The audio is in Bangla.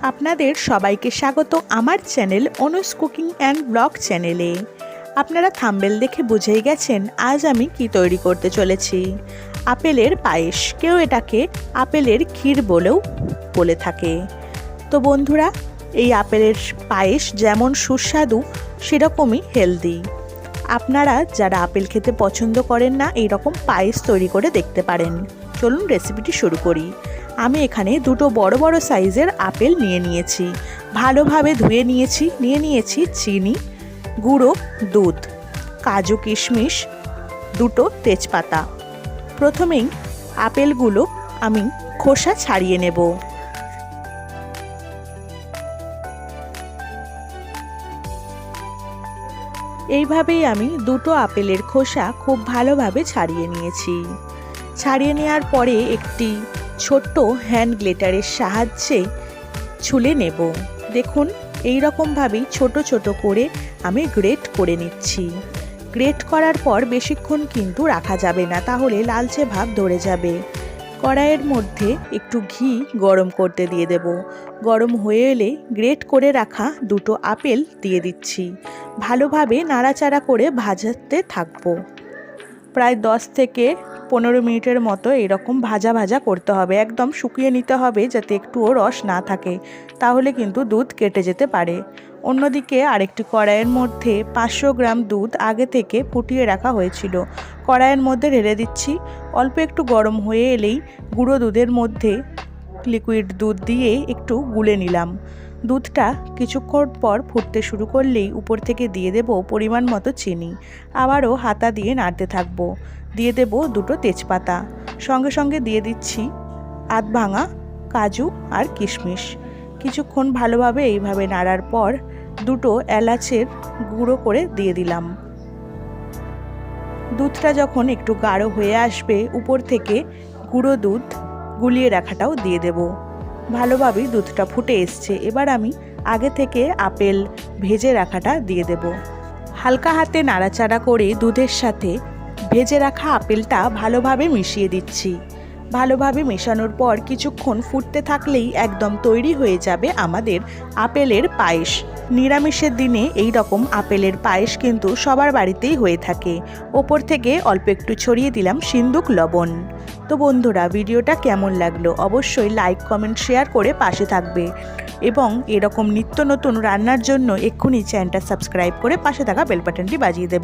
আপনাদের সবাইকে স্বাগত আমার চ্যানেল অনুস কুকিং অ্যান্ড ব্লগ চ্যানেলে। আপনারা থাম্বনেল দেখে বুঝেই গেছেন আজ আমি কি তৈরি করতে চলেছি। আপেলের পায়েস, কেউ এটাকে আপেলের ক্ষীর বলেও বলে থাকে। তো বন্ধুরা, এই আপেলের পায়েস যেমন সুস্বাদু সেরকমই হেলদি। আপনারা যারা আপেল খেতে পছন্দ করেন না, এইরকম পায়েস তৈরি করে দেখতে পারেন। চলুন রেসিপিটি শুরু করি। আমি এখানে দুটো বড় বড় সাইজের আপেল নিয়ে নিয়েছি, ভালোভাবে ধুয়ে নিয়েছি চিনি, গুঁড়ো দুধ, কাজু কিশমিশ, দুটো তেজপাতা। প্রথমেই আপেলগুলো আমি খোসা ছাড়িয়ে নেব। এইভাবেই আমি দুটো আপেলের খোসা খুব ভালোভাবে ছাড়িয়ে নিয়েছি। ছাড়িয়ে নেওয়ার পরে একটি ছোট্ট হ্যান্ড গ্রেটারের সাহায্যে ছুলে নেব। দেখুন, এই রকমভাবেই ছোট ছোট করে আমি গ্রেট করে নিচ্ছি। গ্রেট করার পর বেশিক্ষণ কিন্তু রাখা যাবে না, তাহলে লালচে ভাব ধরে যাবে। কড়াইয়ের মধ্যে একটু ঘি গরম করতে দিয়ে দেব। গরম হয়ে এলে গ্রেট করে রাখা দুটো আপেল দিয়ে দিচ্ছি। ভালোভাবে নাড়াচাড়া করে ভাজাতে থাকবো। প্রায় 10 থেকে 15 মিনিটের মতো এরকম ভাজা ভাজা করতে হবে। একদম শুকিয়ে নিতে হবে যাতে একটুও রস না থাকে, তাহলে কিন্তু দুধ কেটে যেতে পারে। অন্যদিকে আরেকটি কড়াইয়ের মধ্যে 500 গ্রাম দুধ আগে থেকে ফুটিয়ে রাখা হয়েছিল, কড়াইয়ের মধ্যে ঢেলে দিচ্ছি। অল্প একটু গরম হয়ে এলেই গুঁড়ো দুধের মধ্যে লিকুইড দুধ দিয়ে একটু গুলে নিলাম। দুধটা কিছুক্ষণ পর ফুটতে শুরু করলেই উপর থেকে দিয়ে দেব পরিমাণ মতো চিনি। আবারও হাতা দিয়ে নাড়তে থাকবো। দিয়ে দেব দুটো তেজপাতা, সঙ্গে সঙ্গে দিয়ে দিচ্ছি আধ ভাঙা কাজু আর কিশমিশ। কিছুক্ষণ ভালোভাবে এইভাবে নাড়ার পর দুটো এলাচের গুঁড়ো করে দিয়ে দিলাম। দুধটা যখন একটু গাঢ় হয়ে আসবে, উপর থেকে গুঁড়ো দুধ গুলিয়ে রাখাটাও দিয়ে দেব। ভালোভাবেই দুধটা ফুটে এসছে। এবার আমি আগে থেকে আপেল ভেজে রাখাটা দিয়ে দেব। হালকা হাতে নাড়াচাড়া করে দুধের সাথে ভেজে রাখা আপেলটা ভালোভাবে মিশিয়ে দিচ্ছি। ভালোভাবে মেশানোর পর কিছুক্ষণ ফুটতে থাকলেই একদম তৈরি হয়ে যাবে আমাদের আপেলের পায়েস। নিরামিষের দিনে এই রকম আপেলের পায়েস কিন্তু সবার বাড়িতেই হয়ে থাকে। ওপর থেকে অল্প একটু ছড়িয়ে দিলাম সিন্দুক লবণ। তো বন্ধুরা, ভিডিওটা কেমন লাগলো অবশ্যই লাইক, কমেন্ট, শেয়ার করে পাশে থাকবে এবং এরকম নিত্য নতুন রান্নার জন্য এক্ষুনি চ্যানেলটা সাবস্ক্রাইব করে পাশে থাকা বেল বাটনটি বাজিয়ে দেবেন।